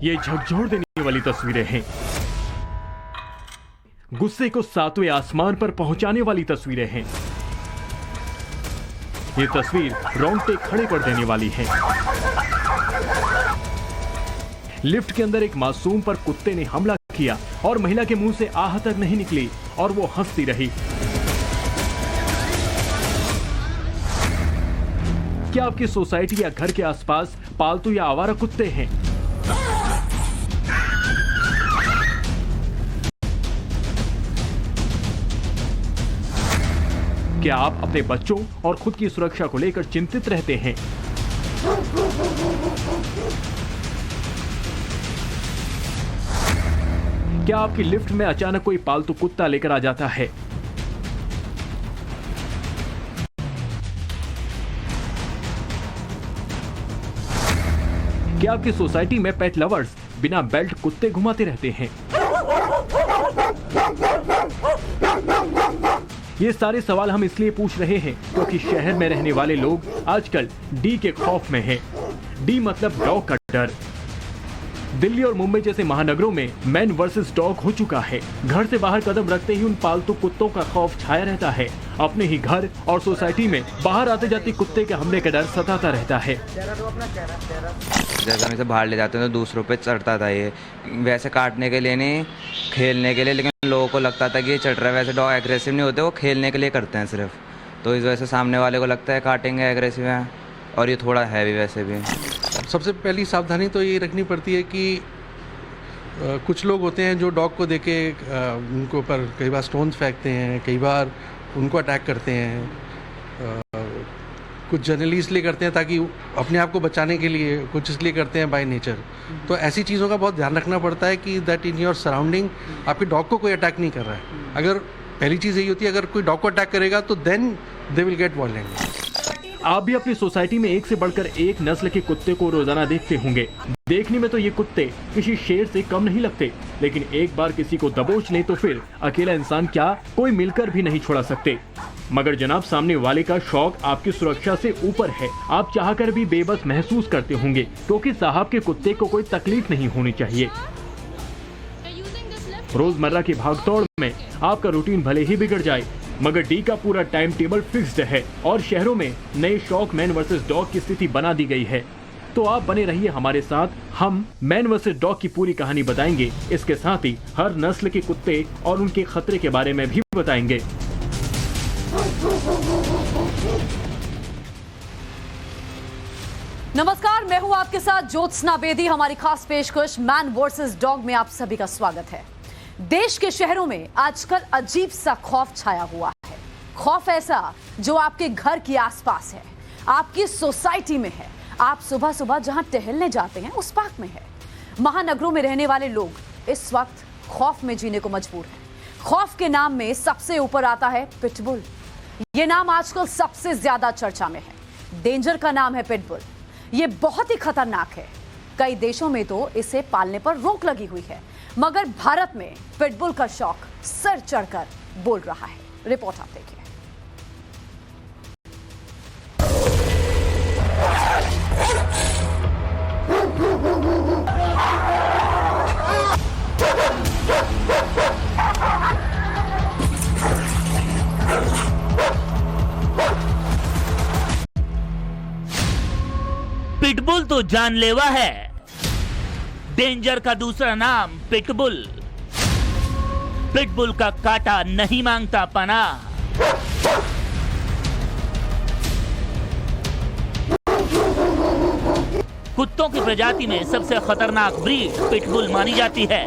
ये झकझोर देने वाली तस्वीरें हैं, गुस्से को सातवें आसमान पर पहुंचाने वाली तस्वीरें हैं। ये तस्वीर रोंगटे खड़े कर देने वाली है। लिफ्ट के अंदर एक मासूम पर कुत्ते ने हमला किया और महिला के मुंह से आह तक नहीं निकली और वो हंसती रही। क्या आपकी सोसाइटी या घर के आसपास पालतू या आवारा कुत्ते हैं? क्या आप अपने बच्चों और खुद की सुरक्षा को लेकर चिंतित रहते हैं? क्या आपकी लिफ्ट में अचानक कोई पालतू कुत्ता लेकर आ जाता है? क्या आपकी सोसाइटी में पेट लवर्स बिना बेल्ट कुत्ते घुमाते रहते हैं? ये सारे सवाल हम इसलिए पूछ रहे हैं क्योंकि शहर में रहने वाले लोग आजकल डी के खौफ में हैं। डी मतलब डॉग का डर। दिल्ली और मुंबई जैसे महानगरों में मैन वर्सेस डॉग हो चुका है। घर से बाहर कदम रखते ही उन पालतू कुत्तों का खौफ छाया रहता है। अपने ही घर और सोसाइटी में बाहर आते जाते कुत्ते के हमले का डर सताता रहता है। जैसे हम इसे बाहर ले जाते हैं तो दूसरों पे चढ़ता था, ये वैसे काटने के लिए नहीं, खेलने के लिए, लेकिन लोगों को लगता था कि ये चढ़ रहा है। वैसे डॉग एग्रेसिव नहीं होते, वो खेलने के लिए करते हैं सिर्फ, तो इस वजह से सामने वाले को लगता है काटेंगे, एग्रेसिव है। और ये थोड़ा है भी वैसे भी। सबसे पहली सावधानी तो ये रखनी पड़ती है कि कुछ लोग होते हैं जो डॉग को देके उनके ऊपर कई बार स्टोन्स फेंकते हैं, कई बार उनको अटैक करते हैं। कुछ जनरली इसलिए करते हैं ताकि अपने आप को बचाने के लिए, कुछ इसलिए करते हैं बाय नेचर। तो ऐसी चीज़ों का बहुत ध्यान रखना पड़ता है कि दैट इन योर सराउंडिंग आपके डॉग को कोई अटैक नहीं कर रहा है। अगर पहली चीज़ यही होती है, अगर कोई डॉग को अटैक करेगा तो then they will get violent. आप भी अपनी सोसाइटी में एक से बढ़कर एक नस्ल के कुत्ते को रोजाना देखते होंगे। देखने में तो ये कुत्ते किसी शेर से कम नहीं लगते, लेकिन एक बार किसी को दबोच ले तो फिर अकेला इंसान क्या, कोई मिलकर भी नहीं छोड़ा सकते। मगर जनाब, सामने वाले का शौक आपकी सुरक्षा से ऊपर है। आप चाहकर भी बेबस महसूस करते होंगे क्योंकि साहब के कुत्ते को कोई तकलीफ नहीं होनी चाहिए। रोजमर्रा की भागदौड़ में आपका रूटीन भले ही बिगड़ जाए, मगर डी का पूरा टाइम टेबल फिक्स्ड है और शहरों में नए शौक मैन वर्सेस डॉग की स्थिति बना दी गई है। तो आप बने रहिए हमारे साथ, हम मैन वर्सेस डॉग की पूरी कहानी बताएंगे। इसके साथ ही हर नस्ल के कुत्ते और उनके खतरे के बारे में भी बताएंगे। नमस्कार, मैं हूं आपके साथ ज्योत्सना बेदी। हमारी खास पेशकश मैन वर्सेस डॉग में आप सभी का स्वागत है। देश के शहरों में आजकल अजीब सा खौफ छाया हुआ है। खौफ ऐसा जो आपके घर के आसपास है, आपकी सोसाइटी में है, आप सुबह सुबह जहां टहलने जाते हैं उस पार्क में है। महानगरों में रहने वाले लोग इस वक्त खौफ में जीने को मजबूर हैं। खौफ के नाम में सबसे ऊपर आता है पिटबुल। ये नाम आजकल सबसे ज्यादा चर्चा में है। डेंजर का नाम है पिटबुल। ये बहुत ही खतरनाक है। कई देशों में तो इसे पालने पर रोक लगी हुई है, मगर भारत में पिटबुल का शौक सर चढ़कर बोल रहा है। रिपोर्ट आप देखिए। पिटबुल तो जानलेवा है। डेंजर का दूसरा नाम पिटबुल। पिटबुल का काटा नहीं मांगता पनाह। कुत्तों की प्रजाति में सबसे खतरनाक ब्रीड पिटबुल मानी जाती है।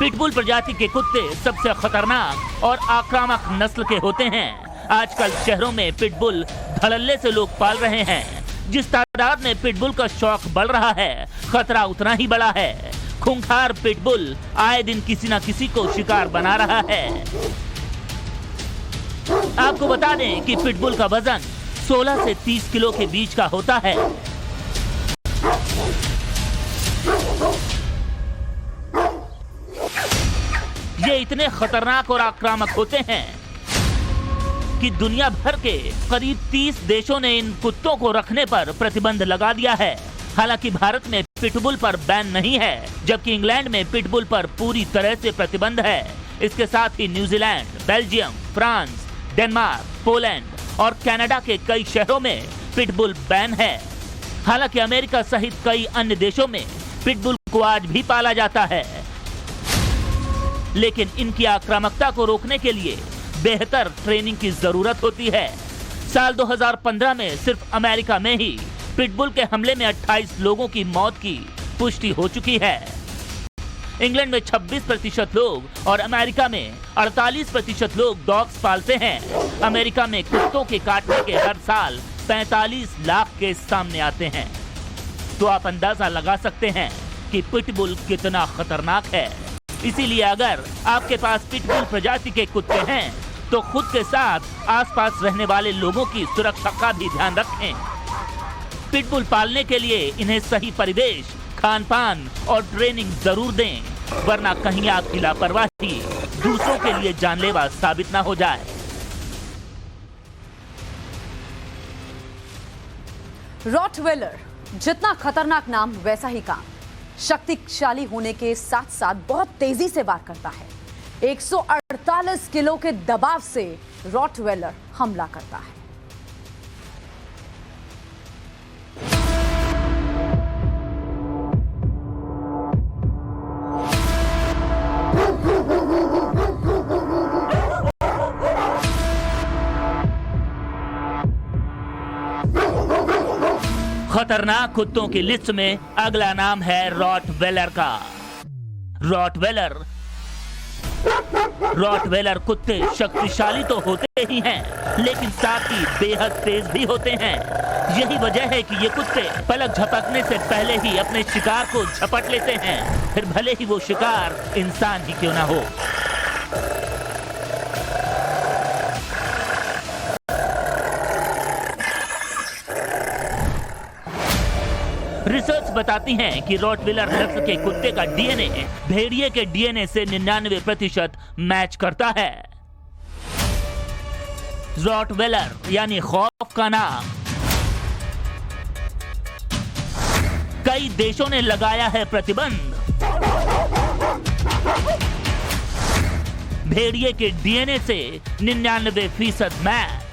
पिटबुल प्रजाति के कुत्ते सबसे खतरनाक और आक्रामक नस्ल के होते हैं। आजकल शहरों में पिटबुल धड़ल्ले से लोग पाल रहे हैं। जिस तादाद में पिटबुल का शौक बढ़ रहा है, खतरा उतना ही बड़ा है। खूंखार पिटबुल आए दिन किसी न किसी को शिकार बना रहा है। आपको बता दें कि पिटबुल का वजन 16 से 30 किलो के बीच का होता है। ये इतने खतरनाक और आक्रामक होते हैं कि दुनिया भर के करीब 30 देशों ने इन कुत्तों को रखने पर प्रतिबंध लगा दिया है। हालांकि भारत में पिटबुल पर बैन नहीं है, जबकि इंग्लैंड में पिटबुल पर पूरी तरह से प्रतिबंध है। इसके साथ ही New Zealand, Belgium, France, Denmark, Poland और कनाडा के कई शहरों में पिटबुल बैन है। हालांकि अमेरिका सहित कई अन्य देशों में पिटबुल को आज भी पाला जाता है, लेकिन इनकी आक्रामकता को रोकने के लिए बेहतर ट्रेनिंग की जरूरत होती है। साल 2015 में सिर्फ अमेरिका में ही पिटबुल के हमले में 28 लोगों की मौत की पुष्टि हो चुकी है। इंग्लैंड में 26% लोग और अमेरिका में 48% लोग डॉग्स पालते हैं। अमेरिका में कुत्तों के काटने के हर साल 45 लाख केस सामने आते हैं। तो आप अंदाजा लगा सकते हैं कि पिटबुल कितना खतरनाक है। इसीलिए अगर आपके पास पिटबुल प्रजाति के कुत्ते हैं तो खुद के साथ आसपास रहने वाले लोगों की सुरक्षा का भी ध्यान रखें। पिटबुल पालने के लिए इन्हें सही परिवेश, खान पान और ट्रेनिंग जरूर दें, वरना कहीं आपकी लापरवाही दूसरों के लिए जानलेवा साबित ना हो जाए। रॉटवेलर, जितना खतरनाक नाम वैसा ही काम। शक्तिशाली होने के साथ साथ बहुत तेजी से वार करता है। 148 किलो के दबाव से रॉटवेलर हमला करता है। खतरनाक कुत्तों की लिस्ट में अगला नाम है रॉटवेलर का। रॉटवेलर कुत्ते शक्तिशाली तो होते ही हैं, लेकिन साथ ही बेहद तेज भी होते हैं। यही वजह है कि ये कुत्ते पलक झपकने से पहले ही अपने शिकार को झपट लेते हैं, फिर भले ही वो शिकार इंसान ही क्यों ना हो। रिसर्च बताती है कि रॉटवेलर नस्ल के कुत्ते का डीएनए भेड़िए के डीएनए से 99% मैच करता है। रॉटवेलर यानी खौफ का नाम। कई देशों ने लगाया है प्रतिबंध। भेड़िए के डीएनए से 99% मैच।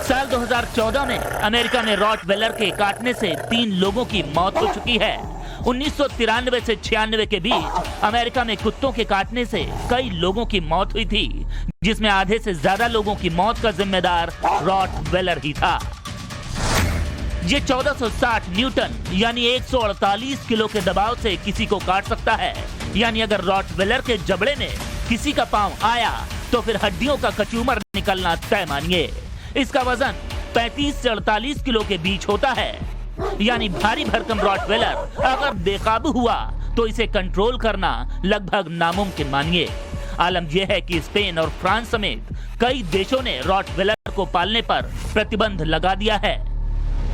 साल 2014 में अमेरिका में रॉटवेलर के काटने से 3 लोगों की मौत हो चुकी है। 1993 से 96 के बीच अमेरिका में कुत्तों के काटने से कई लोगों की मौत हुई थी, जिसमें आधे से ज्यादा लोगों की मौत का जिम्मेदार रॉटवेलर ही था। ये 1460 न्यूटन यानी 148 किलो के दबाव से किसी को काट सकता है। यानी अगर रॉटवेलर के जबड़े में किसी का पांव आया तो फिर हड्डियों का कचूमर निकलना तय मानिए। इसका वजन 35 से 48 किलो के बीच होता है। यानी भारी भरकम रॉटवेलर अगर बेकाबू हुआ तो इसे कंट्रोल करना लगभग नामुमकिन मानिए। आलम यह है कि स्पेन और फ्रांस समेत कई देशों ने रॉटवेलर को पालने पर प्रतिबंध लगा दिया है।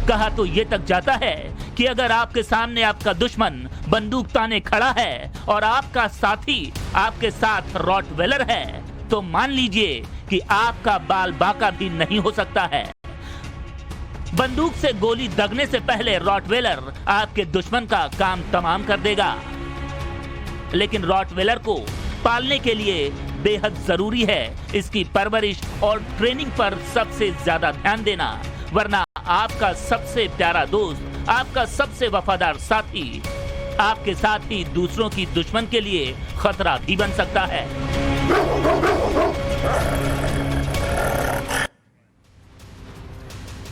कहा तो ये तक जाता है कि अगर आपके सामने आपका दुश्मन बंदूक ताने खड़ा है और आपका साथी आपके साथ रॉटवेलर है तो मान लीजिए कि आपका बाल बाका भी नहीं हो सकता है। बंदूक से गोली दगने से पहले रॉटवेलर आपके दुश्मन का काम तमाम कर देगा। लेकिन रॉटवेलर को पालने के लिए बेहद जरूरी है इसकी परवरिश और ट्रेनिंग पर सबसे ज्यादा ध्यान देना, वरना आपका सबसे प्यारा दोस्त, आपका सबसे वफादार साथी आपके साथ ही दूसरों की दुश्मन के लिए खतरा भी बन सकता है।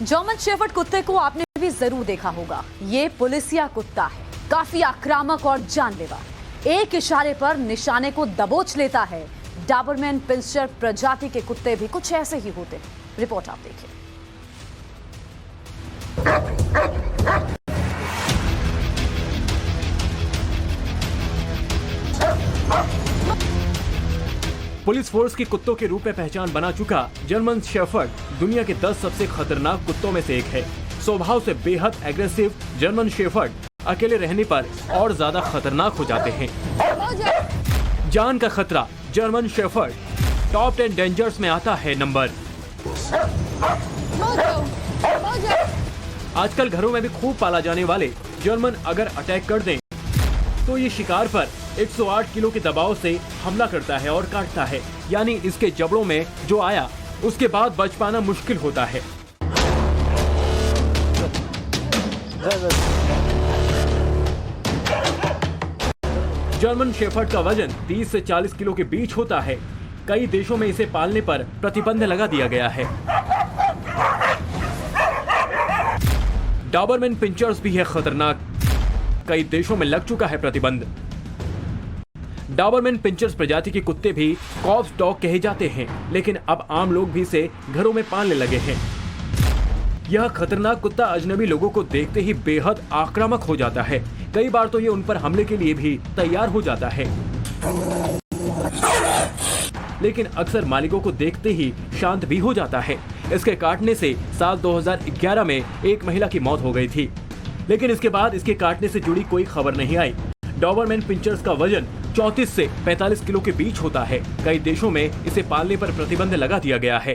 जर्मन शेफर्ड कुत्ते को आपने भी जरूर देखा होगा। ये पुलिसिया कुत्ता है, काफी आक्रामक और जानलेवा। एक इशारे पर निशाने को दबोच लेता है। डाबरमैन पिंस्चर प्रजाति के कुत्ते भी कुछ ऐसे ही होते हैं। रिपोर्ट आप देखिए। पुलिस फोर्स के कुत्तों के रूप में पहचान बना चुका जर्मन शेफर्ड दुनिया के 10 सबसे खतरनाक कुत्तों में से एक है। स्वभाव से बेहद एग्रेसिव जर्मन शेफर्ड अकेले रहने पर और ज्यादा खतरनाक हो जाते हैं। जान का खतरा जर्मन शेफर्ड टॉप 10 डेंजर्स में आता है नंबर आजकल घरों में भी खूब पाला जाने वाले जर्मन अगर अटैक कर दें तो ये शिकार पर 108 किलो के दबाव से हमला करता है और काटता है, यानी इसके जबड़ों में जो आया उसके बाद बच पाना मुश्किल होता है। जर्मन शेफर्ड का वजन 30 से 40 किलो के बीच होता है। कई देशों में इसे पालने पर प्रतिबंध लगा दिया गया है। डॉबरमैन पिंचर्स भी है खतरनाक, कई देशों में लग चुका है प्रतिबंध। डॉबरमैन पिंचर्स प्रजाति के कुत्ते भी कॉर्प्स डॉग कहे जाते हैं, लेकिन अब आम लोग भी इसे घरों में पालने लगे हैं। यह खतरनाक कुत्ता अजनबी लोगों को देखते ही बेहद आक्रामक हो जाता है। कई बार तो ये उन पर हमले के लिए भी तैयार हो जाता है, लेकिन अक्सर मालिकों को देखते ही शांत भी हो जाता है। इसके काटने से साल 2011 में एक महिला की मौत हो गई थी, लेकिन इसके बाद इसके काटने से जुड़ी कोई खबर नहीं आई। डॉबरमैन पिंचर्स का वजन 34 से 45 किलो के बीच होता है। कई देशों में इसे पालने पर प्रतिबंध लगा दिया गया है।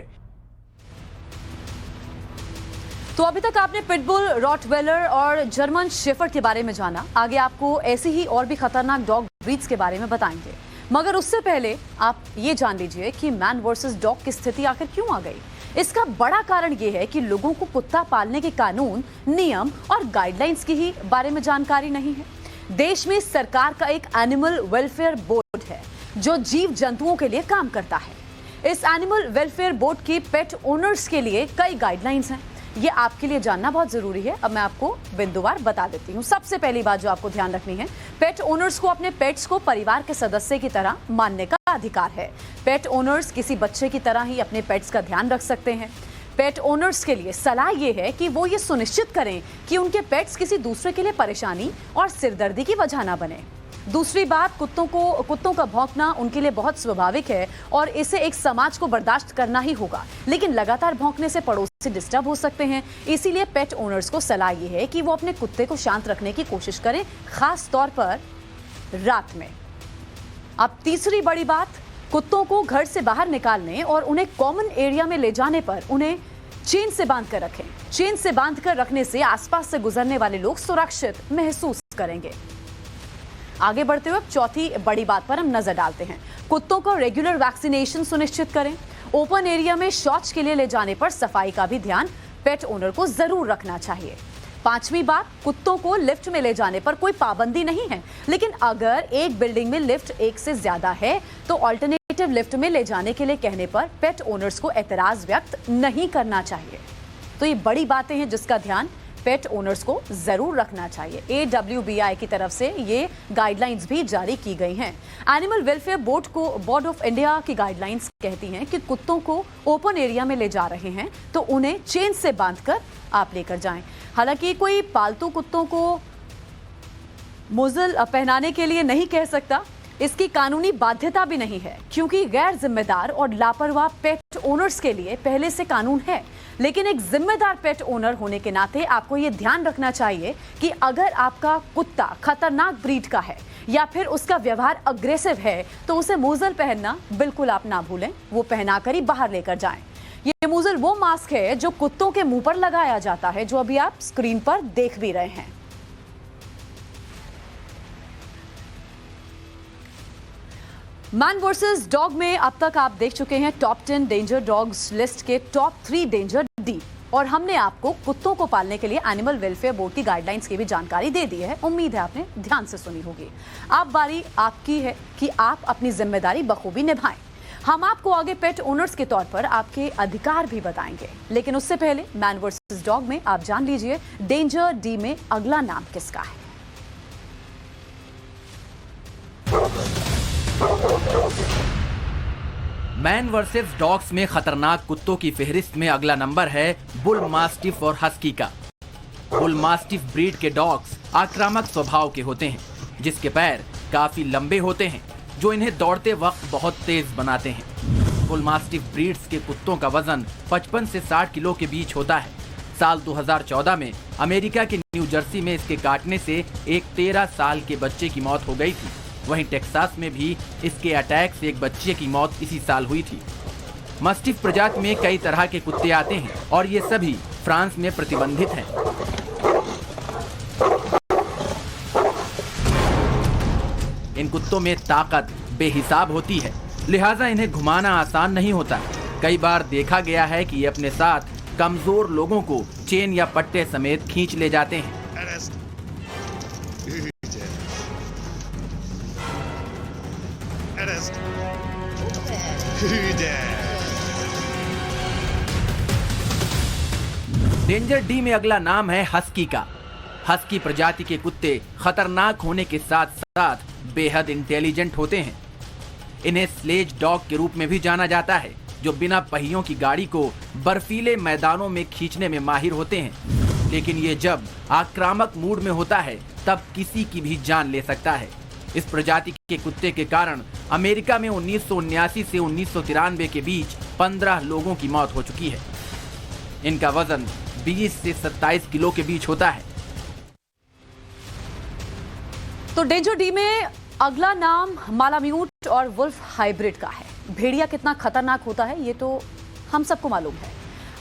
तो अभी तक आपने पिटबुल, रॉटवेलर और जर्मन शेफर्ड के बारे में जाना। आगे आपको ऐसी ही और भी खतरनाक डॉग ब्रीड्स के बारे में बताएंगे, मगर उससे पहले आप ये जान लीजिए कि मैन वर्सेस डॉग की स्थिति आखिर क्यों आ गई। इसका बड़ा कारण ये है कि लोगों को कुत्ता पालने के कानून, नियम और गाइडलाइंस की ही बारे में जानकारी नहीं है। देश में सरकार का एक एनिमल वेलफेयर बोर्ड है जो जीव जंतुओं के लिए काम करता है। इस एनिमल वेलफेयर बोर्ड की पेट ओनर्स के लिए कई गाइडलाइंस हैं। ये आपके लिए जानना बहुत जरूरी है। अब मैं आपको बिंदुवार बता देती हूँ। सबसे पहली बात जो आपको ध्यान रखनी है, पेट ओनर्स को अपने पेट्स को परिवार के सदस्य की तरह मानने का अधिकार है। पेट ओनर्स किसी बच्चे की तरह ही अपने पेट्स का ध्यान रख सकते हैं। पेट ओनर्स के लिए सलाह ये है कि वो ये सुनिश्चित करें कि उनके पेट्स किसी दूसरे के लिए परेशानी और सिरदर्दी की वजह ना बने। दूसरी बात, कुत्तों का भौंकना उनके लिए बहुत स्वाभाविक है और इसे एक समाज को बर्दाश्त करना ही होगा, लेकिन लगातार भौंकने से पड़ोसी डिस्टर्ब हो सकते हैं। इसीलिए पेट ओनर्स को सलाह ये है कि वो अपने कुत्ते को शांत रखने की कोशिश करें, खास तौर पर रात में। अब तीसरी बड़ी बात, कुत्तों को घर से बाहर निकालने और उन्हें कॉमन एरिया में ले जाने पर उन्हें चेन से बांध कर रखें। चेन से बांध कर रखने से आसपास से गुजरने वाले लोग सुरक्षित महसूस करेंगे। आगे बढ़ते हुए चौथी बड़ी बात पर हम नजर डालते हैं। कुत्तों को रेगुलर वैक्सीनेशन सुनिश्चित करें। ओपन एरिया में शौच के लिए ले जाने पर सफाई का भी ध्यान पेट ओनर को जरूर रखना चाहिए। पांचवी बात, कुत्तों को लिफ्ट में ले जाने पर कोई पाबंदी नहीं है, लेकिन अगर एक बिल्डिंग में लिफ्ट एक से ज्यादा है तो ऑल्टरनेटिव लिफ्ट में ले जाने के लिए कहने पर पेट ओनर्स को एतराज व्यक्त नहीं करना चाहिए। तो ये बड़ी बातें हैं जिसका ध्यान पेट ओनर्स को जरूर रखना चाहिए। AWBI की तरफ से ये गाइडलाइंस भी जारी की गई हैं। Animal welfare board of India की गाइडलाइंस कहती हैं कि कुत्तों को ओपन एरिया में ले जा रहे हैं तो उन्हें चेन से बांधकर आप लेकर जाएं। हालांकि कोई पालतू कुत्तों को मुज़ल पहनाने के लिए नहीं कह सकता, इसकी कानूनी बाध्यता भी नहीं है, क्योंकि गैर जिम्मेदार और लापरवाह पेट ओनर्स के लिए पहले से कानून है। लेकिन एक जिम्मेदार पेट ओनर होने के नाते आपको ये ध्यान रखना चाहिए कि अगर आपका कुत्ता खतरनाक ब्रीड का है या फिर उसका व्यवहार अग्रेसिव है तो उसे मुज़ल पहनना बिल्कुल आप ना भूलें। वो पहनाकर ही बाहर लेकर जाएं। ये मुज़ल वो मास्क है जो कुत्तों के मुंह पर लगाया जाता है, जो अभी आप स्क्रीन पर देख भी रहे हैं। मैन वर्सेस डॉग में अब तक आप देख चुके हैं टॉप 10 डेंजर डॉग्स लिस्ट के टॉप 3 डेंजर डी, और हमने आपको कुत्तों को पालने के लिए एनिमल वेलफेयर बोर्ड की गाइडलाइंस की भी जानकारी दे दी है। उम्मीद है आपने ध्यान से सुनी होगी। अब बारी आपकी है कि आप अपनी जिम्मेदारी बखूबी निभाएं। हम आपको आगे पेट ओनर्स के तौर पर आपके अधिकार भी बताएंगे, लेकिन उससे पहले मैन वर्सेस डॉग में आप जान लीजिए डेंजर डी में अगला नाम किसका है। मैन वर्सेस डॉग्स में खतरनाक कुत्तों की फहरिस्त में अगला नंबर है बुल मास्टिफ और हस्की का। बुल मास्टिफ ब्रीड के डॉग्स आक्रामक स्वभाव के होते हैं, जिसके पैर काफी लंबे होते हैं, जो इन्हें दौड़ते वक्त बहुत तेज बनाते हैं। बुल मास्टिफ ब्रीड्स के कुत्तों का वजन 55 से 60 किलो के बीच होता है। साल 2014 में अमेरिका के न्यू जर्सी में इसके काटने से एक 13 साल के बच्चे की मौत हो गई थी। वहीं टेक्सास में भी इसके अटैक से एक बच्चे की मौत इसी साल हुई थी। मस्टिफ प्रजाति में कई तरह के कुत्ते आते हैं और ये सभी फ्रांस में प्रतिबंधित हैं। इन कुत्तों में ताकत बेहिसाब होती है, लिहाजा इन्हें घुमाना आसान नहीं होता। कई बार देखा गया है कि ये अपने साथ कमजोर लोगों को चेन या पट्टे समेत खींच ले जाते हैं। डेंजर डी में अगला नाम है हस्की का। हस्की प्रजाति के कुत्ते खतरनाक होने के साथ साथ बेहद इंटेलिजेंट होते हैं। इन्हें स्लेज डॉग के रूप में भी जाना जाता है, जो बिना पहियों की गाड़ी को बर्फीले मैदानों में खींचने में माहिर होते हैं। लेकिन ये जब आक्रामक मूड में होता है तब किसी की भी जान ले सकता है। इस प्रजाति के कुत्ते के कारण अमेरिका में 1979 से 1993 के बीच 15 लोगों की मौत हो चुकी है। इनका वजन 20 से 27 किलो के बीच होता है। तो डेंजर डी में अगला नाम मालाम्यूट और वुल्फ हाइब्रिड का है। भेड़िया कितना खतरनाक होता है ये तो हम सबको मालूम है।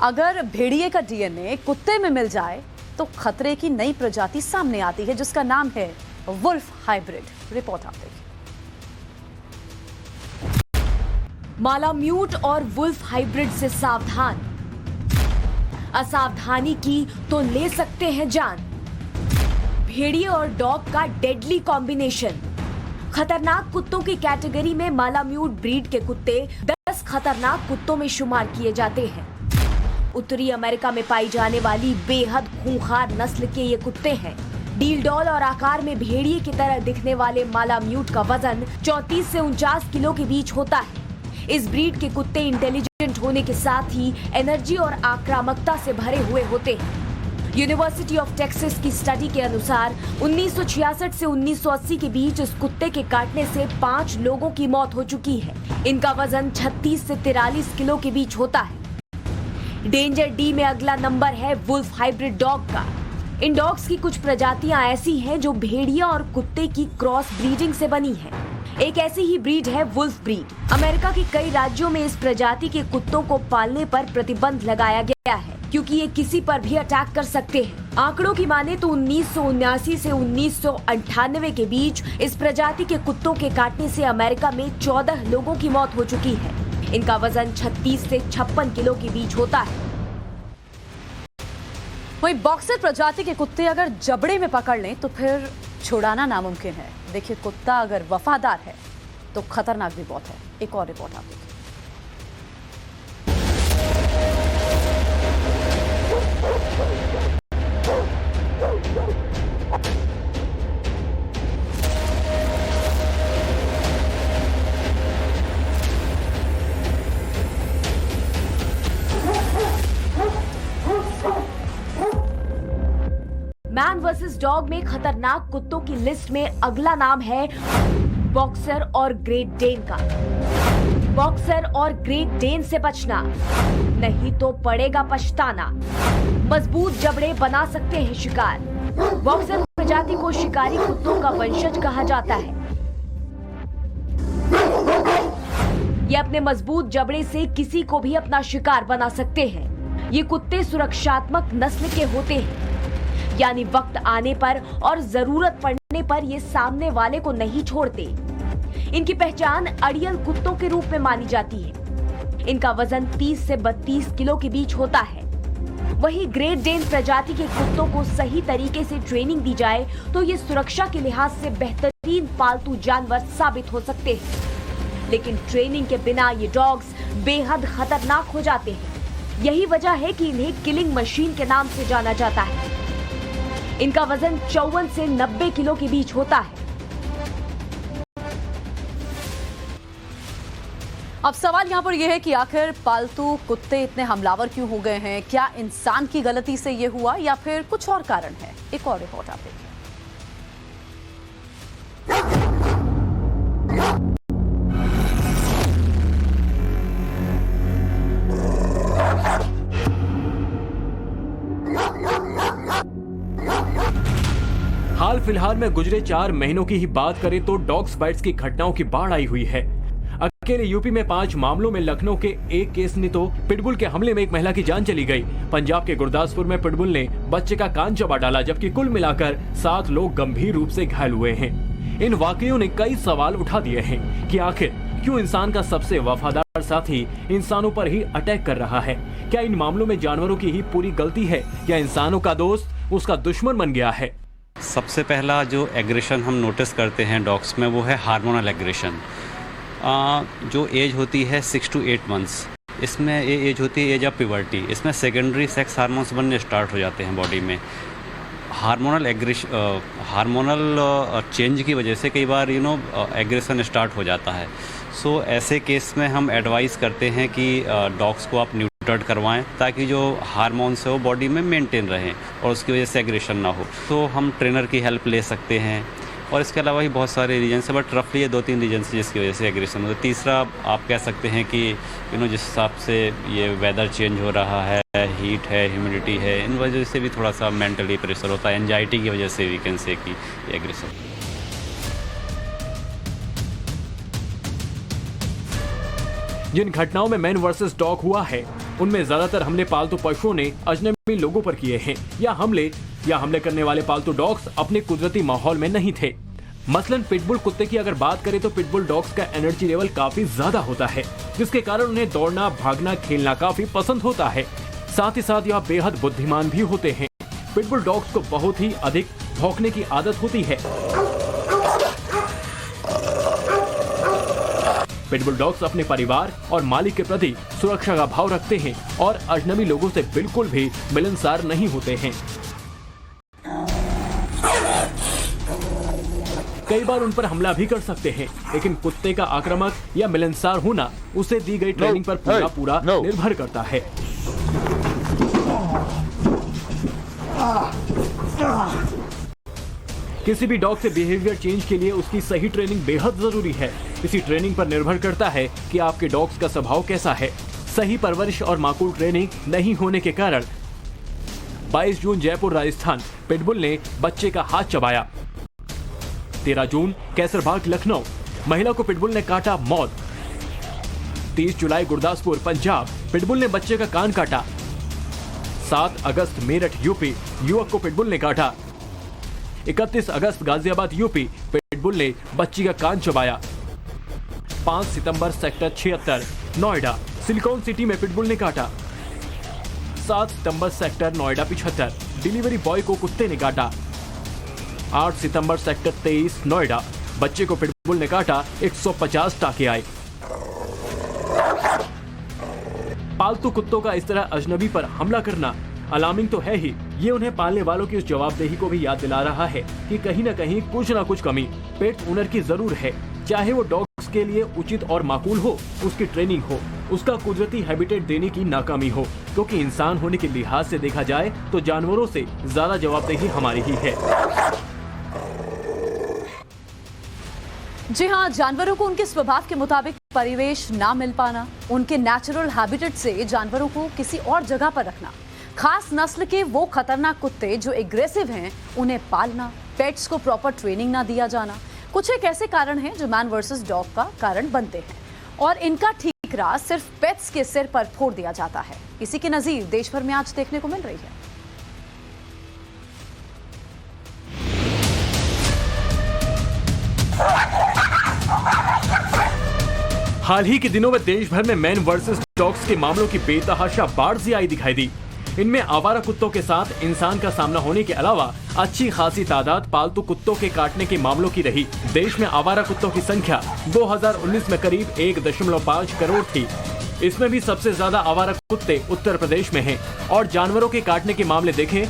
अगर भेड़िए का डीएनए कुत्ते में मिल जाए तो खतरे की नई प्रजाति सामने आती है, जिसका नाम है वुल्फ हाइब्रिड। रिपोर्ट आप देखिए। मालाम्यूट और वुल्फ हाइब्रिड से सावधान, असावधानी की तो ले सकते हैं जान। भेड़िए और डॉग का डेडली कॉम्बिनेशन। खतरनाक कुत्तों की कैटेगरी में मालाम्यूट ब्रीड के कुत्ते 10 खतरनाक कुत्तों में शुमार किए जाते हैं। उत्तरी अमेरिका में पाई जाने वाली बेहद खूंखार नस्ल के ये कुत्ते हैं। डीलडॉल और आकार में भेड़िए की तरह दिखने वाले मालाम्यूट का वजन 34 से 49 किलो के बीच होता है। इस ब्रीड के कुत्ते इंटेलिजेंट होने के साथ ही एनर्जी और आक्रामकता से भरे हुए होते हैं। यूनिवर्सिटी ऑफ टेक्सास की स्टडी के अनुसार 1966 से 1980 के बीच इस कुत्ते के काटने से 5 लोगों की मौत हो चुकी है। इनका वजन 36 से 43 किलो के बीच होता है। डेंजर डी में अगला नंबर है वुल्फ हाइब्रिड डॉग का। इन डॉग्स की कुछ प्रजातियां ऐसी हैं जो भेड़िया और कुत्ते की क्रॉस ब्रीडिंग से बनी है। एक ऐसी ही ब्रीड है वुल्फ ब्रीड। अमेरिका के कई राज्यों में इस प्रजाति के कुत्तों को पालने पर प्रतिबंध लगाया गया है, क्योंकि ये किसी पर भी अटैक कर सकते हैं। आंकड़ों की माने तो 1979 से 1998 के बीच इस प्रजाति के कुत्तों के काटने से अमेरिका में 14 लोगों की मौत हो चुकी है। इनका वजन 36 से 56 किलो के बीच होता है। वहीं बॉक्सर प्रजाति के कुत्ते अगर जबड़े में पकड़ लें तो फिर छुड़ाना नामुमकिन है। देखिए, कुत्ता अगर वफादार है तो खतरनाक भी बहुत है। एक और रिपोर्ट आप देखिए। मैन वर्सेस डॉग में खतरनाक कुत्तों की लिस्ट में अगला नाम है बॉक्सर और ग्रेट डेन का। बॉक्सर और ग्रेट डेन से बचना, नहीं तो पड़ेगा पछताना। मजबूत जबड़े बना सकते हैं शिकार। बॉक्सर प्रजाति को शिकारी कुत्तों का वंशज कहा जाता है। ये अपने मजबूत जबड़े से किसी को भी अपना शिकार बना सकते हैं। ये कुत्ते सुरक्षात्मक नस्ल के होते हैं, यानी वक्त आने पर और जरूरत पड़ने पर ये सामने वाले को नहीं छोड़ते। इनकी पहचान अड़ियल कुत्तों के रूप में मानी जाती है। इनका वजन 30 से 32 किलो के बीच होता है। वहीं ग्रेट डेन प्रजाति के कुत्तों को सही तरीके से ट्रेनिंग दी जाए तो ये सुरक्षा के लिहाज से बेहतरीन पालतू जानवर साबित हो सकते हैं। लेकिन ट्रेनिंग के बिना ये डॉग्स बेहद खतरनाक हो जाते हैं। यही वजह है कि इन्हें किलिंग मशीन के नाम से जाना जाता है। इनका वजन 54 से 90 किलो के बीच होता है। अब सवाल यहाँ पर यह है कि आखिर पालतू कुत्ते इतने हमलावर क्यों हो गए हैं? क्या इंसान की गलती से ये हुआ या फिर कुछ और कारण है? एक और रिपोर्ट आप देखिए। हाल फिलहाल में गुजरे 4 महीनों की ही बात करें तो डॉग्स बाइट्स की घटनाओं की बाढ़ आई हुई है। अकेले यूपी में 5 मामलों में लखनऊ के एक केस ने तो पिटबुल के हमले में एक महिला की जान चली गई। पंजाब के गुरदासपुर में पिटबुल ने बच्चे का कान चबा डाला, जबकि कुल मिलाकर 7 लोग गंभीर रूप से घायल हुए हैं। इन वाकयों ने कई सवाल उठा दिए हैं कि आखिर क्यों इंसान का सबसे वफादार साथी इंसानों पर ही अटैक कर रहा है। क्या इन मामलों में जानवरों की ही पूरी गलती है या इंसानों का दोस्त उसका दुश्मन बन गया है? सबसे पहला जो एग्रेशन हम नोटिस करते हैं डॉग्स में वो है हार्मोनल एग्रेशन। जो एज होती है 6 to 8 मंथ्स, इसमें ये एज होती है एज ऑफ प्यूबर्टी। इसमें सेकेंडरी सेक्स हार्मोन्स बनने स्टार्ट हो जाते हैं बॉडी में। हार्मोनल चेंज की वजह से कई बार एग्रेशन स्टार्ट हो जाता है। सो ऐसे केस में हम एडवाइस करते हैं कि डॉग्स को आप न्यूट्रर्ड करवाएं ताकि जो हार्मोन्स है वो बॉडी में मेंटेन रहें और उसकी वजह से एग्रेशन ना हो। तो हम ट्रेनर की हेल्प ले सकते हैं और इसके अलावा भी बहुत सारे रीजन्स हैं, बट रफली ये 2-3 रीजन्स जिसकी वजह से एग्रेशन होता है। तीसरा आप कह सकते हैं कि जिस हिसाब से ये वेदर चेंज हो रहा है, हीट है, ह्यूमिडिटी है, इन वजह से भी थोड़ा सा मेंटली प्रेशर होता है। एंजाइटी की वजह से वी कैन से कि एग्रेशन। जिन घटनाओं में मैन वर्सेस डॉग हुआ है उनमें ज्यादातर हमले पालतू पशुओं ने अजनबी लोगों पर किए हैं या हमले करने वाले पालतू डॉग्स अपने कुदरती माहौल में नहीं थे। मसलन पिटबुल कुत्ते की अगर बात करें तो पिटबुल डॉग्स का एनर्जी लेवल काफी ज्यादा होता है, जिसके कारण उन्हें दौड़ना, भागना, खेलना काफी पसंद होता है। साथ ही साथ यह बेहद बुद्धिमान भी होते हैं। पिटबुल डॉग्स को बहुत ही अधिक भौंकने की आदत होती है। पिटबुल डॉग्स अपने परिवार और मालिक के प्रति सुरक्षा का भाव रखते हैं और अजनबी लोगों से बिल्कुल भी मिलनसार नहीं होते हैं। कई बार उन पर हमला भी कर सकते हैं, लेकिन कुत्ते का आक्रामक या मिलनसार होना उसे दी गई ट्रेनिंग पर पूरा निर्भर करता है। किसी भी डॉग से बिहेवियर चेंज के लिए उसकी सही ट्रेनिंग बेहद जरूरी है। इसी ट्रेनिंग पर निर्भर करता है कि आपके डॉग्स का स्वभाव कैसा है। सही परवरिश और माकूल ट्रेनिंग नहीं होने के कारण 22 जून जयपुर राजस्थान पिटबुल ने बच्चे का हाथ चबाया। 13 जून कैसरबाग लखनऊ महिला को पिटबुल ने काटा, मौत। 30 जुलाई गुरदासपुर पंजाब पिटबुल ने बच्चे का कान काटा। 7 अगस्त मेरठ यूपी युवक को पिटबुल ने काटा। 31 अगस्त गाजियाबाद यूपी पिटबुल ने बच्ची का कान चबाया। 5 सितंबर सेक्टर 76 नोएडा सिलिकॉन सिटी में पिटबुल ने काटा। 7 सितंबर सेक्टर नोएडा 75 डिलीवरी बॉय को कुत्ते ने काटा। 8 सितंबर सेक्टर 23 नोएडा बच्चे को पिटबुल ने काटा, 150 टाके आए। पालतू कुत्तों का इस तरह अजनबी पर हमला करना अलार्मिंग तो है ही, ये उन्हें पालने वालों की उस जवाबदेही को भी याद दिला रहा है कि कहीं न कहीं कुछ न कुछ कमी पेट ओनर की जरूर है। चाहे वो डॉग्स के लिए उचित और माकूल हो, उसकी ट्रेनिंग हो, उसका कुदरती हैबिटेट देने की नाकामी हो, क्योंकि इंसान होने के लिहाज से देखा जाए तो जानवरों से ज्यादा जवाबदेही हमारी ही है। जी हाँ, जानवरों को उनके स्वभाव के मुताबिक परिवेश ना मिल पाना, उनके नेचुरल हैबिटेट से जानवरों को किसी और जगह पर रखना, खास नस्ल के वो खतरनाक कुत्ते जो एग्रेसिव हैं उन्हें पालना, पेट्स को प्रॉपर ट्रेनिंग ना दिया जाना, कुछ एक ऐसे कारण हैं जो मैन वर्सेस डॉग का कारण बनते हैं और इनका ठीकरा सिर्फ पेट्स के सिर पर फोड़ दिया जाता है। इसी की नजीर देश भर में आज देखने को मिल रही है। हाल ही के दिनों में देश भर में मैन वर्सेस डॉग्स के मामलों की बेतहाशा बाढ़ सी आई दिखाई दी। इनमें आवारा कुत्तों के साथ इंसान का सामना होने के अलावा अच्छी खासी तादाद पालतू कुत्तों के काटने के मामलों की रही। देश में आवारा कुत्तों की संख्या 2019 में करीब 1.5 करोड़ थी। इसमें भी सबसे ज्यादा आवारा कुत्ते उत्तर प्रदेश में हैं और जानवरों के काटने के मामले देखें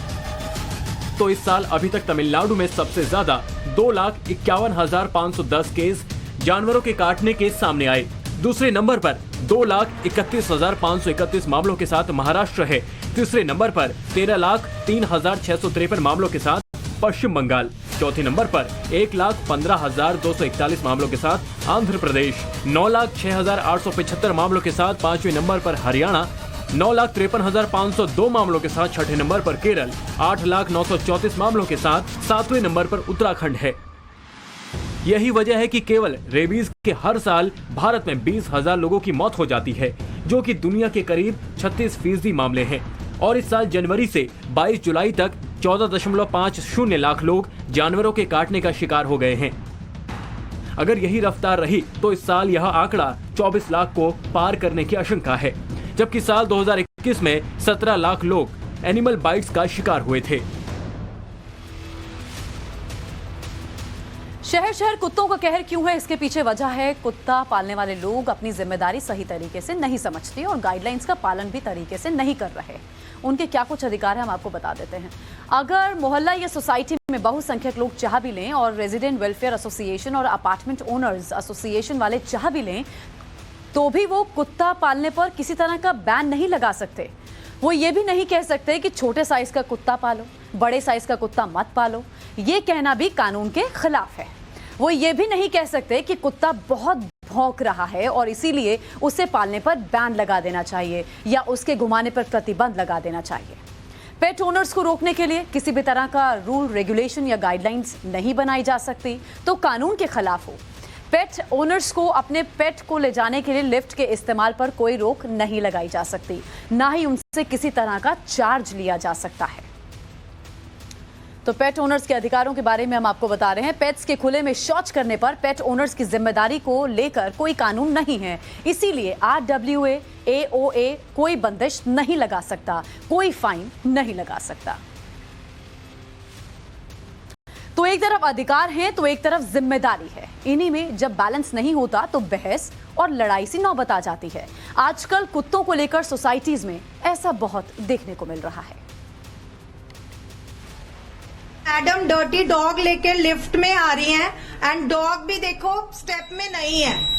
तो इस साल अभी तक तमिलनाडु में सबसे ज्यादा 2,51,510 केस जानवरों के काटने के सामने आए। दूसरे नंबर पर 2,31,531 मामलों के साथ महाराष्ट्र है। तीसरे नंबर पर 13,03,653 मामलों के साथ पश्चिम बंगाल। चौथे नंबर पर 1,15,241 मामलों के साथ आंध्र प्रदेश। 9,06,875 मामलों के साथ पांचवें नंबर पर हरियाणा। 9,53,502 मामलों के साथ छठे नंबर पर केरल। 8,09,34 मामलों के साथ सातवें नंबर पर उत्तराखंड है। यही वजह है कि केवल रेबीज के हर साल भारत में 20,000 लोगों की मौत हो जाती है, जो कि दुनिया के करीब 36% मामले हैं। और इस साल जनवरी से 22 जुलाई तक 14.50 लाख लोग जानवरों के काटने का शिकार हो गए हैं। अगर यही रफ्तार रही तो इस साल यह आंकड़ा 24 लाख को पार करने की आशंका है, जबकि साल 2021 में 17 लाख लोग एनिमल बाइट्स का शिकार हुए थे। शहर शहर कुत्तों का कहर क्यों है, इसके पीछे वजह है कुत्ता पालने वाले लोग अपनी जिम्मेदारी सही तरीके से नहीं समझते और गाइडलाइंस का पालन भी तरीके से नहीं कर रहे। उनके क्या कुछ अधिकार है हम आपको बता देते हैं। अगर मोहल्ला या सोसाइटी में बहुसंख्यक लोग चाह भी लें और रेजिडेंट वेलफेयर एसोसिएशन और अपार्टमेंट ओनर्स एसोसिएशन वाले चाह भी लें, तो भी वो कुत्ता पालने पर किसी तरह का बैन नहीं लगा सकते। वो ये भी नहीं कह सकते कि छोटे साइज का कुत्ता पालो, बड़े साइज का कुत्ता मत पालो। ये कहना भी कानून के खिलाफ है। वो ये भी नहीं कह सकते कि कुत्ता बहुत भौंक रहा है और इसीलिए उसे पालने पर बैन लगा देना चाहिए या उसके घुमाने पर प्रतिबंध लगा देना चाहिए। पेट ओनर्स को रोकने के लिए किसी भी तरह का रूल, रेगुलेशन या गाइडलाइंस नहीं बनाई जा सकती तो कानून के खिलाफ हो। पेट ओनर्स को अपने पेट को ले जाने के लिए लिफ्ट के इस्तेमाल पर कोई रोक नहीं लगाई जा सकती, ना ही उनसे किसी तरह का चार्ज लिया जा सकता है। तो पेट ओनर्स के अधिकारों के बारे में हम आपको बता रहे हैं। पेट्स के खुले में शौच करने पर पेट ओनर्स की जिम्मेदारी को लेकर कोई कानून नहीं है, इसीलिए RWA, AOA कोई बंदिश नहीं लगा सकता, कोई फाइन नहीं लगा सकता। तो एक तरफ अधिकार है तो एक तरफ जिम्मेदारी है। इन्हीं में जब बैलेंस नहीं होता तो बहस और लड़ाई सी नौबत आ जाती है। आजकल कुत्तों को लेकर सोसाइटीज में ऐसा बहुत देखने को मिल रहा है। मैडम डर्टी डॉग लेके लिफ्ट में आ रही हैं एंड डॉग भी देखो स्टेप में नहीं है।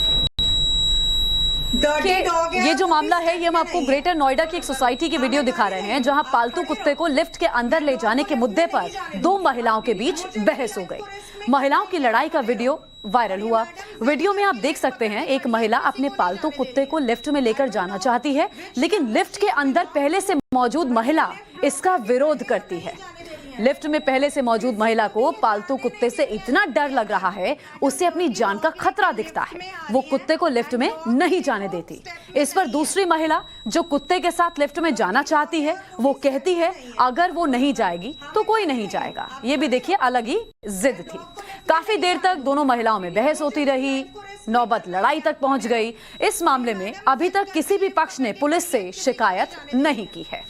डर्टी डॉग है। ये जो मामला है ये हम आपको ग्रेटर नोएडा की एक सोसाइटी की वीडियो दिखा रहे हैं, जहां पालतू कुत्ते को लिफ्ट के अंदर ले जाने के मुद्दे पर दो महिलाओं के बीच बहस हो गई। महिलाओं की लड़ाई का वीडियो वायरल हुआ। वीडियो में आप देख सकते हैं एक महिला अपने पालतू कुत्ते को लिफ्ट में लेकर जाना चाहती है, लेकिन लिफ्ट के अंदर पहले से मौजूद महिला इसका विरोध करती है। लिफ्ट में पहले से मौजूद महिला को पालतू कुत्ते से इतना डर लग रहा है, उसे अपनी जान का खतरा दिखता है। वो कुत्ते को लिफ्ट में नहीं जाने देती। इस पर दूसरी महिला जो कुत्ते के साथ लिफ्ट में जाना चाहती है, वो कहती है अगर वो नहीं जाएगी तो कोई नहीं जाएगा। ये भी देखिए अलग ही जिद थी। काफी देर तक दोनों महिलाओं में बहस होती रही, नौबत लड़ाई तक पहुंच गई। इस मामले में अभी तक किसी भी पक्ष ने पुलिस से शिकायत नहीं की है।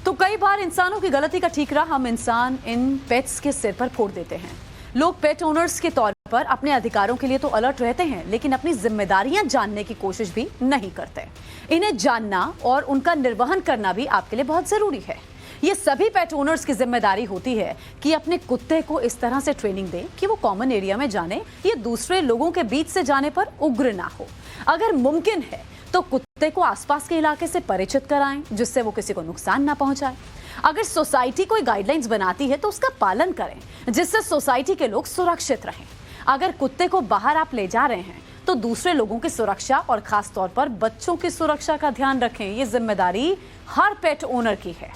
तो कई बार इंसानों की गलती का ठीकरा हम इंसान इन पेट्स के सिर पर फोड़ देते हैं। लोग पेट ओनर्स के तौर पर अपने अधिकारों के लिए तो अलर्ट रहते हैं, लेकिन अपनी जिम्मेदारियां जानने की कोशिश भी नहीं करते। इन्हें जानना और उनका निर्वहन करना भी आपके लिए बहुत जरूरी है। ये सभी पेट ओनर्स की जिम्मेदारी होती है कि अपने कुत्ते को इस तरह से ट्रेनिंग दें कि वो कॉमन एरिया में जाने या दूसरे लोगों के बीच से जाने पर उग्र ना हो। अगर मुमकिन है तो कुत्ते को आसपास के इलाके से परिचित कराएं, जिससे वो किसी को नुकसान ना पहुंचाए। अगर सोसाइटी कोई गाइडलाइंस बनाती है तो उसका पालन करें, जिससे सोसाइटी के लोग सुरक्षित रहें। अगर कुत्ते को बाहर आप ले जा रहे हैं तो दूसरे लोगों की सुरक्षा और खास तौर पर बच्चों की सुरक्षा का ध्यान रखें। ये जिम्मेदारी हर पेट ओनर की है।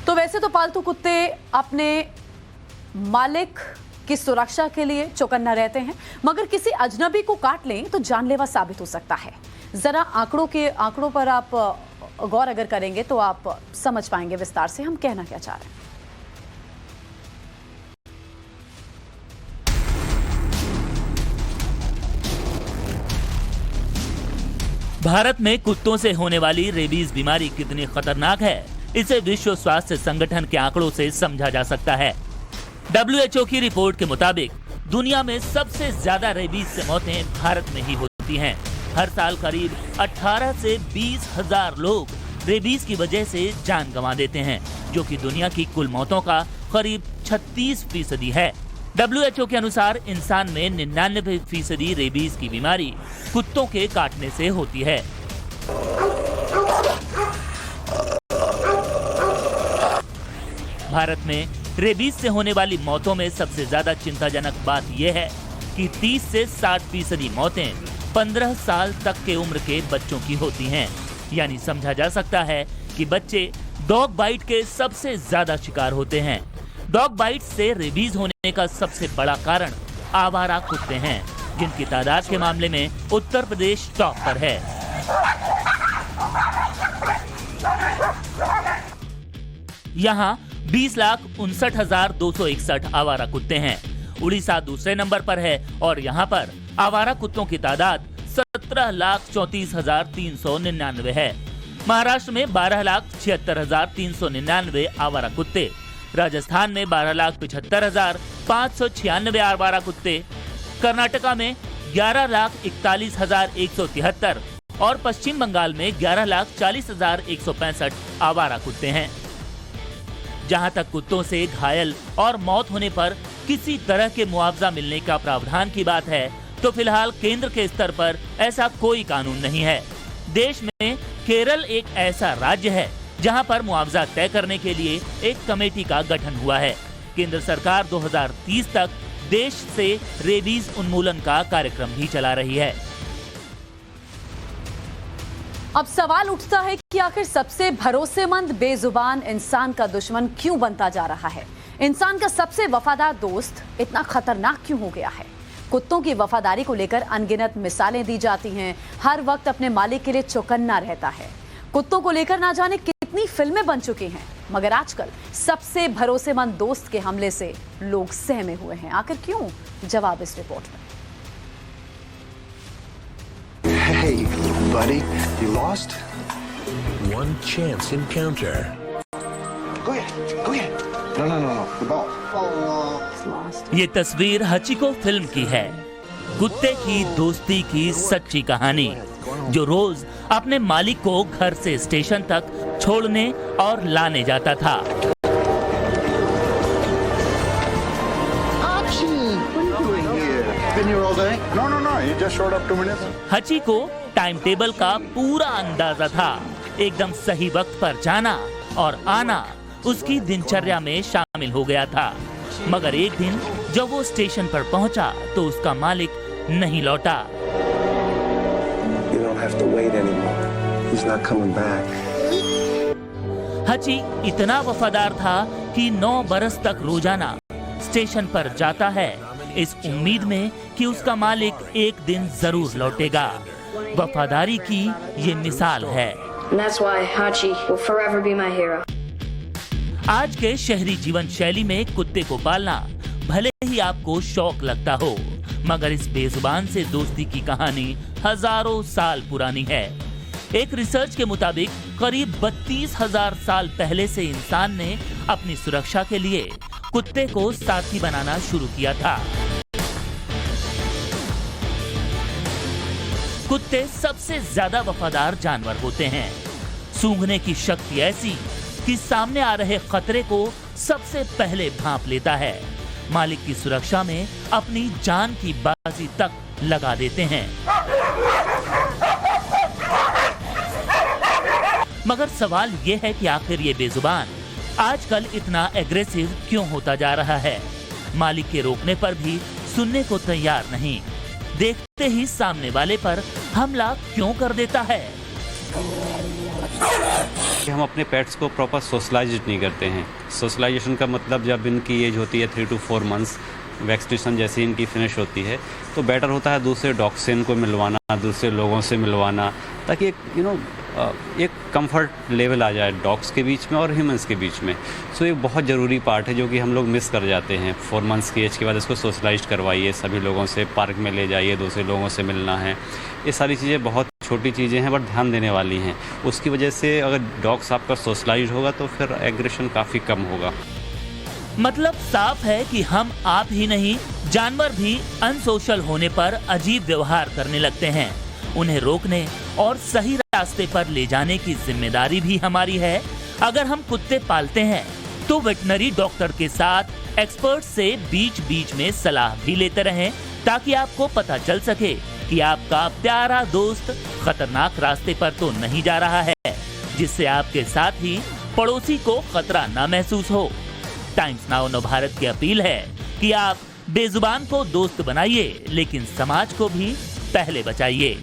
तो वैसे तो पालतू कुत्ते अपने मालिक की सुरक्षा के लिए चौकन्ना रहते हैं, मगर किसी अजनबी को काट लें तो जानलेवा साबित हो सकता है। जरा आंकड़ों पर आप गौर अगर करेंगे तो आप समझ पाएंगे विस्तार से हम कहना क्या चाह रहे हैं। भारत में कुत्तों से होने वाली रेबीज बीमारी कितनी खतरनाक है, इसे विश्व स्वास्थ्य संगठन के आंकड़ों से समझा जा सकता है। WHO की रिपोर्ट के मुताबिक दुनिया में सबसे ज्यादा रेबीज से मौतें भारत में ही होती हैं। हर साल करीब 18 से 20 हजार लोग रेबीज की वजह से जान गंवा देते हैं, जो कि दुनिया की कुल मौतों का करीब 36% है। WHO के अनुसार इंसान में 99% रेबीज की बीमारी कुत्तों के काटने से होती है। भारत में रेबीज से होने वाली मौतों में सबसे ज्यादा चिंताजनक बात यह है कि 30 से 60% मौतें 15 साल तक के उम्र के बच्चों की होती हैं। यानी समझा जा सकता है कि बच्चे डॉग बाइट के सबसे ज्यादा शिकार होते हैं। डॉग बाइट से रेबीज होने का सबसे बड़ा कारण आवारा कुत्ते हैं, जिनकी तादाद के मामले में उत्तर प्रदेश टॉप पर है। यहाँ 20,59,261 आवारा कुत्ते हैं। उड़ीसा दूसरे नंबर पर है और यहाँ पर आवारा कुत्तों की तादाद 17,34,399 है। महाराष्ट्र में 12,76,399 आवारा कुत्ते, राजस्थान में 12,75,596 आवारा कुत्ते, कर्नाटका में 11,41,173 और पश्चिम बंगाल में 11,40,165 आवारा कुत्ते हैं। जहां तक कुत्तों से घायल और मौत होने पर किसी तरह के मुआवजा मिलने का प्रावधान की बात है, तो फिलहाल केंद्र के स्तर पर ऐसा कोई कानून नहीं है। देश में केरल एक ऐसा राज्य है जहां पर मुआवजा तय करने के लिए एक कमेटी का गठन हुआ है। केंद्र सरकार 2030 तक देश से रेबीज उन्मूलन का कार्यक्रम भी चला रही है। अब सवाल उठता है कि आखिर सबसे भरोसेमंद बेजुबान इंसान का दुश्मन क्यों बनता जा रहा है? इंसान का सबसे वफादार दोस्त इतना खतरनाक क्यों हो गया है? कुत्तों की वफादारी को लेकर अनगिनत मिसालें दी जाती हैं। हर वक्त अपने मालिक के लिए चौकन्ना रहता है। कुत्तों को लेकर ना जाने कितनी फिल्में बन चुकी हैं, मगर आजकल सबसे भरोसेमंद दोस्त के हमले से लोग सहमे हुए हैं। आखिर क्यों? जवाब इस रिपोर्ट में। Hey, buddy, you lost? One chance encounter. Go ahead. No, the ball. ये तस्वीर हचिको फिल्म की है। कुत्ते की दोस्ती की सच्ची कहानी, जो रोज अपने मालिक को घर से स्टेशन तक छोड़ने और लाने जाता था। हची को टाइम टेबल का पूरा अंदाजा था। एकदम सही वक्त पर जाना और आना उसकी दिनचर्या में शामिल हो गया था। मगर एक दिन जब वो स्टेशन पर पहुंचा तो उसका मालिक नहीं लौटा। हची इतना वफादार था कि 9 बरस तक रोजाना स्टेशन पर जाता है, इस उम्मीद में कि उसका मालिक एक दिन जरूर लौटेगा। वफादारी की ये मिसाल है। आज के शहरी जीवन शैली में कुत्ते को पालना भले ही आपको शौक लगता हो, मगर इस बेजुबान से दोस्ती की कहानी हजारों साल पुरानी है। एक रिसर्च के मुताबिक करीब 32,000 साल पहले से इंसान ने अपनी सुरक्षा के लिए कुत्ते को साथी बनाना शुरू किया था। कुत्ते सबसे ज्यादा वफादार जानवर होते हैं। सूंघने की शक्ति ऐसी कि सामने आ रहे खतरे को सबसे पहले भांप लेता है। मालिक की सुरक्षा में अपनी जान की बाजी तक लगा देते हैं। मगर सवाल यह है कि आखिर ये बेजुबान आजकल इतना एग्रेसिव क्यों होता जा रहा है? मालिक के रोकने पर भी सुनने को तैयार नहीं, देखते ही सामने वाले पर हमला क्यों कर देता है? हम अपने पेट्स को प्रॉपर सोशलाइज नहीं करते हैं। सोशलाइजेशन का मतलब जब इनकी एज होती है 3 to 4 मंथ्स, वैक्सीनेशन जैसी इनकी फिनिश होती है, तो बेटर होता है दूसरे डॉग से इनको मिलवाना, दूसरे लोगों से मिलवाना, ताकि एक कंफर्ट लेवल आ जाए डॉग्स के बीच में और ह्यूमंस के बीच में। सो एक बहुत ज़रूरी पार्ट है जो कि हम लोग मिस कर जाते हैं। 4 मंथ्स की एज के बाद इसको सोशलाइज करवाइए, सभी लोगों से पार्क में ले जाइए, दूसरे लोगों से मिलना है। ये सारी चीज़ें बहुत छोटी चीज़ें हैं बट ध्यान देने वाली हैं। उसकी वजह से अगर डॉग्स आपका सोशलाइज होगा तो फिर एग्रेशन काफ़ी कम होगा। मतलब साफ है कि हम आप ही नहीं, जानवर भी अनसोशल होने पर अजीब व्यवहार करने लगते हैं। उन्हें रोकने और सही रास्ते पर ले जाने की जिम्मेदारी भी हमारी है। अगर हम कुत्ते पालते हैं तो वेटनरी डॉक्टर के साथ एक्सपर्ट से बीच बीच में सलाह भी लेते रहें, ताकि आपको पता चल सके कि आपका प्यारा दोस्त खतरनाक रास्ते पर तो नहीं जा रहा है, जिससे आपके साथ ही पड़ोसी को खतरा न महसूस हो। टाइम्स नाउ नवभारत की अपील है कि आप बेजुबान को दोस्त बनाइए, लेकिन समाज को भी पहले बचाइए।